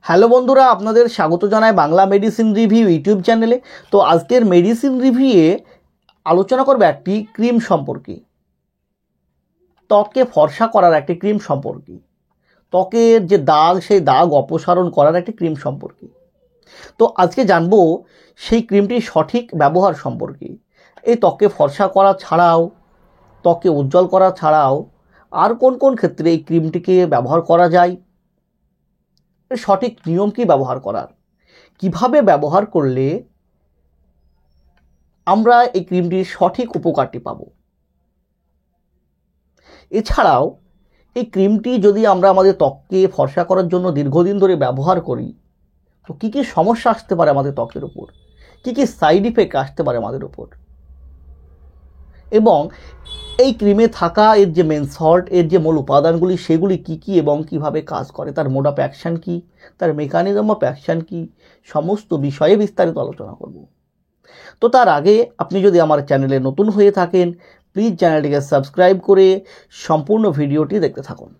Hello বন্ধুরা, আপনাদের স্বাগত জানাই বাংলা মেডিসিন রিভিউ ইউটিউব চ্যানেলে। তো আজকের মেডিসিন রিভিউয়ে আলোচনা করবে একটি ক্রিম সম্পর্কে, ত্বককে ফর্সা করার একটি ক্রিম সম্পর্কে, ত্বকের যে দাগ সেই দাগ অপসারণ করার একটি ক্রিম সম্পর্কে। তো আজকে জানবো সেই ক্রিমটির সঠিক ব্যবহার সম্পর্কে। এই ত্বককে ফর্সা করা ছাড়াও, ত্বককে উজ্জ্বল করা ছাড়াও আর কোন কোন ক্ষেত্রে এই ক্রিমটিকে ব্যবহার করা যায়, সঠিক নিয়ম কি ব্যবহার করার, কিভাবে ব্যবহার করলে আমরা এই ক্রিমটির সঠিক উপকারটি পাব। এছাড়াও এই ক্রিমটি যদি আমরা আমাদের ত্বককে ফর্সা করার জন্য দীর্ঘদিন ধরে ব্যবহার করি তো কী কী সমস্যা আসতে পারে আমাদের ত্বকের উপর, কী কী সাইড ইফেক্ট আসতে পারে আমাদের উপর, এবং এই ক্রিমে থাকা এর যে মেন সল্ট, এর যে মূল উপাদানগুলি সেগুলি কী কী এবং কিভাবে কাজ করে, তার মোড অফ অ্যাকশান কী, তার মেকানিজম অফ অ্যাকশান কী, সমস্ত বিষয়ে বিস্তারিত আলোচনা করব। তো তার আগে আপনি যদি আমার চ্যানেলে নতুন হয়ে থাকেন প্লিজ চ্যানেলটিকে সাবস্ক্রাইব করে সম্পূর্ণ ভিডিওটি দেখতে থাকুন।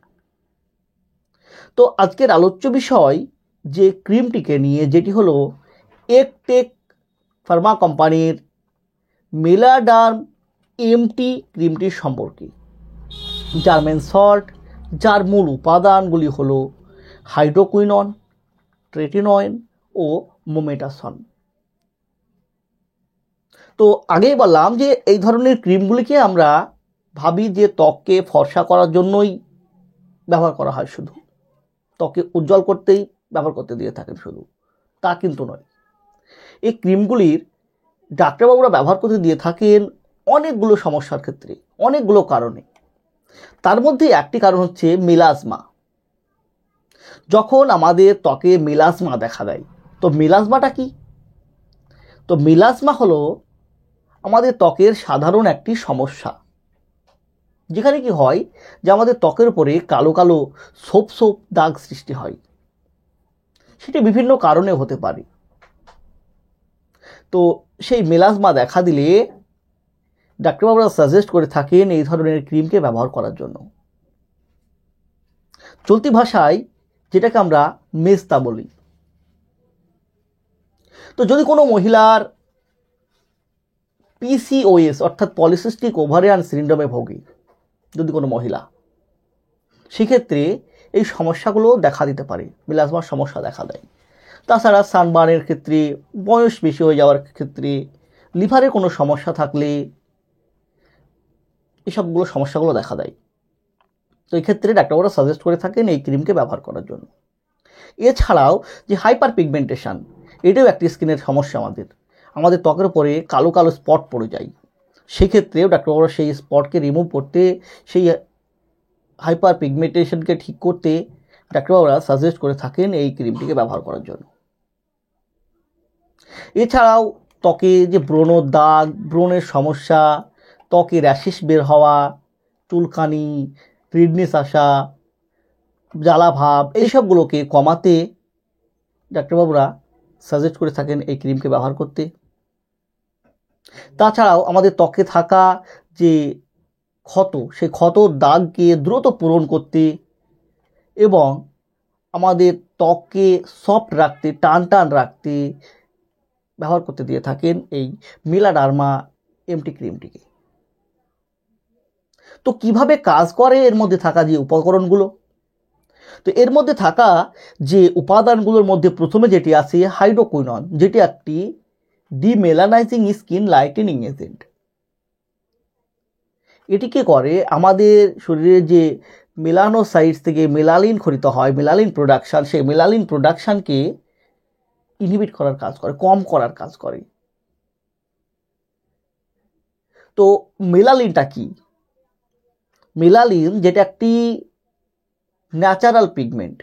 তো আজকের আলোচ্য বিষয় যে ক্রিমটিকে নিয়ে, যেটি হলো একটেক ফার্মা কোম্পানির মেলাডার্ম এমটি ক্রিমটির সম্পর্কে, যার মেন সল্ট, যার মূল উপাদানগুলি হলো হাইড্রোকুইনন, ট্রেটিনয়েন ও মোমেটাসন। তো আগেই বললাম যে এই ধরনের ক্রিমগুলিকে আমরা ভাবি যে ত্বককে ফর্সা করার জন্যই ব্যবহার করা হয়, শুধু ত্বকে উজ্জ্বল করতেই ব্যবহার করতে দিয়ে থাকেন, শুধু তা কিন্তু নয়। এই ক্রিমগুলির ডাক্তারবাবুরা ব্যবহার করতে দিয়ে থাকেন অনেকগুলো সমস্যার ক্ষেত্রে, অনেকগুলো কারণে। তার মধ্যে একটি কারণ হচ্ছে মেলাজমা। যখন আমাদের ত্বকে মেলাজমা দেখা দেয়, তো মেলাজমাটা কি? তো মেলাজমা হলো আমাদের ত্বকের সাধারণ একটি সমস্যা, যেখানে কি হয় যে আমাদের ত্বকের উপরে কালো কালো সোপ সোপ দাগ সৃষ্টি হয়। সেটি বিভিন্ন কারণে হতে পারে। তো সেই মেলাজমা দেখা দিলে ডাক্তারবাবুরা সাজেস্ট করে থাকেন এই ধরনের ক্রিমকে ব্যবহার করার জন্য। চলতি ভাষায় যেটাকে আমরা মেস্তা বলি। তো যদি কোনো মহিলার পিসিওএস অর্থাৎ পলিসিস্টিক ওভারিয়ান সিনড্রোমে ভোগে যদি কোনো মহিলা, সেক্ষেত্রে এই সমস্যাগুলো দেখা দিতে পারে, মেলাজমার সমস্যা দেখা দেয়। তাছাড়া সানবার্নের ক্ষেত্রে, বয়স বেশি হয়ে যাওয়ার ক্ষেত্রে, লিভারের কোনো সমস্যা থাকলে এসবগুলো সমস্যাগুলো দেখা দেয়। তো এই ক্ষেত্রে ডাক্তারবাবুরা সাজেস্ট করে থাকেন এই ক্রিমকে ব্যবহার করার জন্য। এছাড়াও যে হাইপার পিগমেন্টেশন, এটাও একটি স্কিনের সমস্যা। আমাদের ত্বকের উপরে কালো কালো স্পট পড়ে যায়। সেক্ষেত্রেও ডাক্তারবাবুরা সেই স্পটকে রিমুভ করতে, সেই হাইপার পিগমেন্টেশনকে ঠিক করতে ডাক্তারবাবুরা সাজেস্ট করে থাকেন এই ক্রিমটিকে ব্যবহার করার জন্য। এছাড়াও ত্বকে যে ব্রণর দাগ, ব্রণের সমস্যা, ত্বকে র্যাশেস বের হওয়া, চুলকানি, রিডনেস আসা, জ্বালা ভাব, এইসবগুলোকে কমাতে ডাক্তারবাবুরা সাজেস্ট করে থাকেন এই ক্রিমকে ব্যবহার করতে। তাছাড়াও আমাদের ত্বকে থাকা যে ক্ষত, সেই ক্ষতর দাগকে দ্রুত পূরণ করতে এবং আমাদের ত্বককে সফট রাখতে, টান টান রাখতে ব্যবহার করতে দিয়ে থাকেন এই মেলাডার্মা এমটি ক্রিমটিকে। তো কিভাবে কাজ করে এর মধ্যে থাকা যে উপকরণগুলো? তো এর মধ্যে থাকা যে উপাদানগুলোর মধ্যে প্রথমে যেটি আছে হাইড্রোকুইনন, যেটি একটি ডিমেলানাইজিং স্কিন লাইটেনিং এজেন্ট। এটি কি করে, আমাদের শরীরে যে মেলানোসাইটস থেকে মেলালিন খরিত হয়, মেলালিন প্রোডাকশান, সেই মেলালিন প্রোডাকশানকে ইনহিবিট করার কাজ করে, কম করার কাজ করে। তো মেলালিনটা কি? মেলালিন যেটা একটি ন্যাচারাল পিগমেন্ট,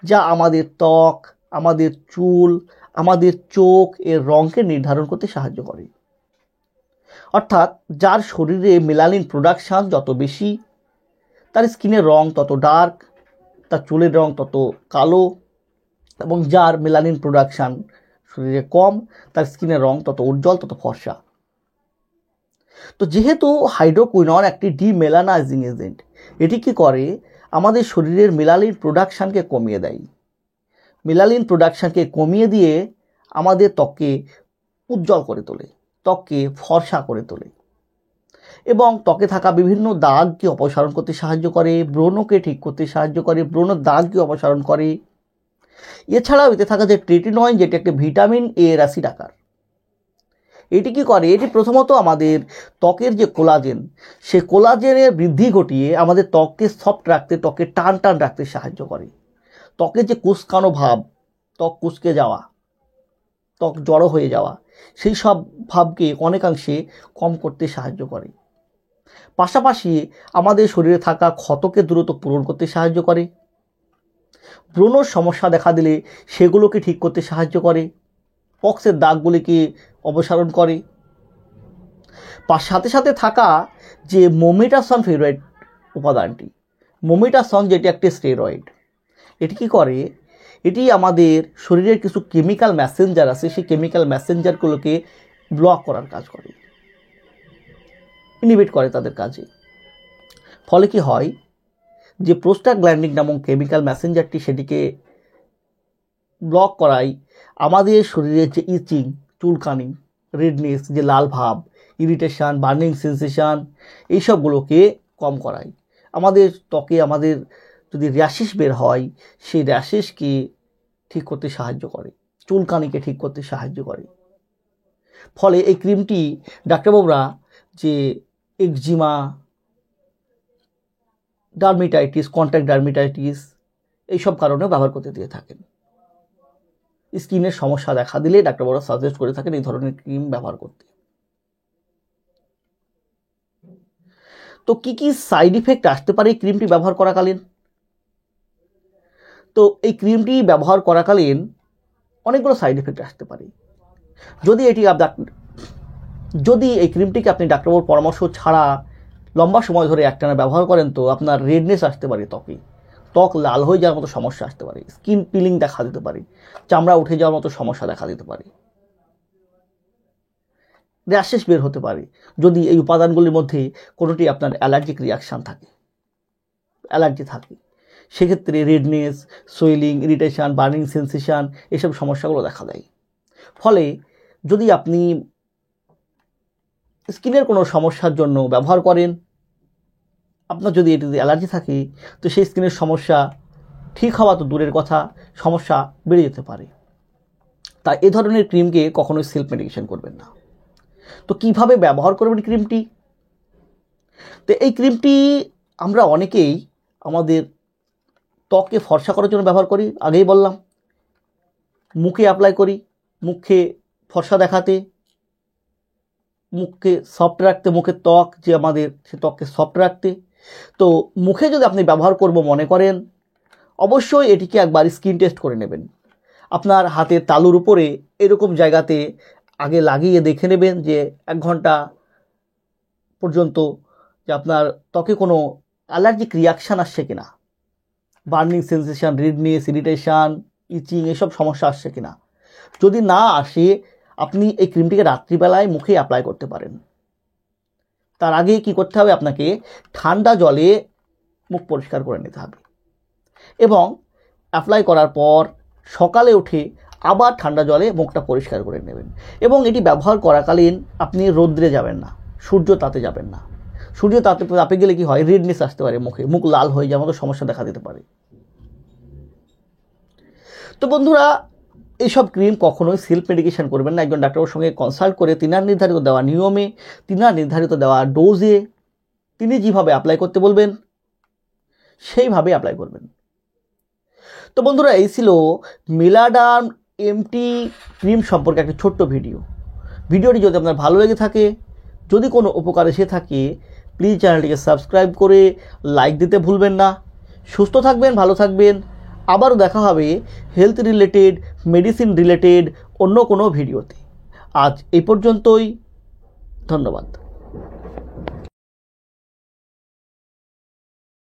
যা আমাদের ত্বক, আমাদের চুল, আমাদের চোখ এর রঙকে নির্ধারণ করতে সাহায্য করে। অর্থাৎ যার শরীরে মেলানিন প্রোডাকশান যত বেশি, তার স্কিনের রং তত ডার্ক, তার চুলের রং তত কালো, এবং যার মেলানিন প্রোডাকশান শরীরে কম, তার স্কিনের রং তত উজ্জ্বল, তত ফর্সা। তো যেহেতু হাইড্রোকুইনন একটি ডিমেলানাইজিং এজেন্ট, এটি কি করে, আমাদের শরীরের মেলানিন প্রোডাকশানকে কমিয়ে দেয়। মেলানিন প্রোডাকশানকে কমিয়ে দিয়ে আমাদের ত্বককে উজ্জ্বল করে তোলে, ত্বককে ফর্সা করে তোলে এবং ত্বকে থাকা বিভিন্ন দাগকে অপসারণ করতে সাহায্য করে, ব্রণকে ঠিক করতে সাহায্য করে, ব্রণ দাগকে অপসারণ করে। এছাড়াও এতে থাকা যে ট্রেটিনয়েড, যেটি একটা ভিটামিন এ এর অ্যাসিড আকার, এটি কি করে, এটি প্রথমত আমাদের ত্বকের যে কোলাজেন, সে কোলাজেনের বৃদ্ধি ঘটিয়ে আমাদের ত্বককে সফট রাখতে, ত্বককে টান টান রাখতে সাহায্য করে। ত্বকের যে কুঁচকানো ভাব, ত্বক কুঁচকে যাওয়া, ত্বক জড়ো হয়ে যাওয়া, সেই সব ভাবকে অনেকাংশে কম করতে সাহায্য করে। পাশাপাশি আমাদের শরীরে থাকা ক্ষতকে দ্রুত পূরণ করতে সাহায্য করে। ব্রণর সমস্যা দেখা দিলে সেগুলোকে ঠিক করতে সাহায্য করে, পক্সের দাগগুলিকে অপসারণ করে। সাথে সাথে থাকা যে মোমেটাসন ফেরয়েড উপাদানটি, মোমেটাসন যেটি একটি স্টেরয়েড, এটি কি করে, এটি আমাদের শরীরের কিছু কেমিক্যাল মেসেঞ্জার আছে, সেই কেমিক্যাল মেসেঞ্জারগুলোকে ব্লক করার কাজ করে, ইনহিবিট করে তাদের কাজে। ফলে কি হয়, যে প্রোস্টাগ্ল্যান্ডিন নামক কেমিক্যাল মেসেঞ্জারটি সেটিকে ব্লক করায় আমাদের শরীরের যে ইচিং, চুলকানি, রেডনেস, যে লাল ভাব, ইরিটেশন, বার্নিং সেন্সেশন, এইসবগুলোকে কম করায়। আমাদের ত্বকে আমাদের যদি র্যাশেস বের হয়, সেই র্যাশেসকে ঠিক করতে সাহায্য করে, চুলকানিকে ঠিক করতে সাহায্য করে। ফলে এই ক্রিমটি ডাক্তারবাবুরা যে একজিমা, ডার্মিটাইটিস, কন্ট্যাক্ট ডার্মিটাইটিস, এইসব কারণে ব্যবহার করতে দিয়ে থাকেন। স্কিনের সমস্যা দেখা দিলে ডাক্তারবাবুরা সাজেস্ট করে থাকেন এই ধরনের ক্রিম ব্যবহার করতে। তো কি কি সাইড ইফেক্ট আসতে পারে এই ক্রিমটি ব্যবহার করাকালীন? তো এই ক্রিমটি ব্যবহার করাকালীন অনেকগুলো সাইড ইফেক্ট আসতে পারে। যদি এই ক্রিমটিকে আপনি ডাক্তারবাবুর পরামর্শ ছাড়া লম্বা সময় ধরে একটানা ব্যবহার করেন, তো আপনার রেডনেস আসতে পারে ত্বকে, ত্বক লাল হয়ে যাওয়ার মতো সমস্যা আসতে পারে, স্কিন পিলিং দেখা দিতে পারে, চামড়া উঠে যাওয়ার মতো সমস্যা দেখা দিতে পারে, র্যাশেস বের হতে পারে যদি এই উপাদানগুলির মধ্যে কোনোটি আপনার অ্যালার্জিক রিয়াকশান থাকে, অ্যালার্জি থাকে। সেক্ষেত্রে redness, swelling, irritation, burning sensation, এসব সমস্যাগুলো দেখা দেয়। ফলে যদি আপনি স্কিনের কোনো সমস্যার জন্য ব্যবহার করেন, আপনার যদি এটিতে অ্যালার্জি থাকে, তো সেই স্কিনের সমস্যা ঠিক হওয়া তো দূরের কথা, সমস্যা বেড়ে যেতে পারে। তাই এ ধরনের ক্রিমকে কখনোই সেলফ মেডিকেশন করবেন না। তো কিভাবে ব্যবহার করবেন ক্রিমটি? তো এই ক্রিমটি আমরা অনেকেই আমাদের ত্বককে ফর্সা করার জন্য ব্যবহার করি, আগেই বললাম। মুখে অ্যাপ্লাই করি, মুখে ফর্সা দেখাতে, মুখকে সফট রাখতে, মুখের ত্বক যে আমাদের, সে ত্বককে সফট রাখতে। তো মুখে যদি আপনি ব্যবহার করব মনে করেন, অবশ্যই এটিকে একবার স্কিন টেস্ট করে নেবেন। আপনার হাতের তালুর উপরে এরকম জায়গাতে আগে লাগিয়ে দেখে নেবেন যে 1 ঘন্টা পর্যন্ত যে আপনার ত্বকে কোনো অ্যালার্জিক রিয়াকশান আসছে কিনা, বার্নিং সেন্সেশন, রেডনেস, ইরিটেশন, ইচিং, এসব সমস্যা আসছে কিনা। যদি না আসে, আপনি এই ক্রিমটিকে রাত্রিবেলায় মুখে অ্যাপ্লাই করতে পারেন। তার আগে কি করতে হবে, আপনাকে ঠান্ডা জলে মুখ পরিষ্কার করে নিতে হবে এবং অ্যাপ্লাই করার পর সকালে উঠে আবার ঠান্ডা জলে মুখটা পরিষ্কার করে নেবেন। এবং এটি ব্যবহার করাকালীন আপনি রৌদ্রে যাবেন না, সূর্য তাতে যাবেন না। সূর্য তাপে গেলে কি হয়, রেডনেস আসতে পারে, মুখ লাল হয়ে যাওয়ার মতো সমস্যা দেখা দিতে পারে। তো বন্ধুরা, এইসব ক্রিম কখনোই সেলফ মেডিকেশন করবেন না। একজন ডাক্তারের সঙ্গে কনসাল্ট করে তিনার নির্ধারিত দেওয়া নিয়মে, তিনার নির্ধারিত দেওয়া ডোজে তিনি যেভাবে অ্যাপ্লাই করতে বলবেন সেইভাবে অ্যাপ্লাই করবেন। তো বন্ধুরা, এই ছিল মেলাডার্ম এমটি ক্রিম সম্পর্কে একটা ছোট্ট ভিডিওটি যদি আপনার ভালো লেগে থাকে, যদি কোনো উপকার এসে থাকে, প্লিজ চ্যানেলটিকে সাবস্ক্রাইব করে লাইক দিতে ভুলবেন না। সুস্থ থাকবেন, ভালো থাকবেন। আবারও দেখা হবে হেলথ রিলেটেড, মেডিসিন রিলেটেড অন্য কোনো ভিডিওতে। আজ এই পর্যন্তই, ধন্যবাদ।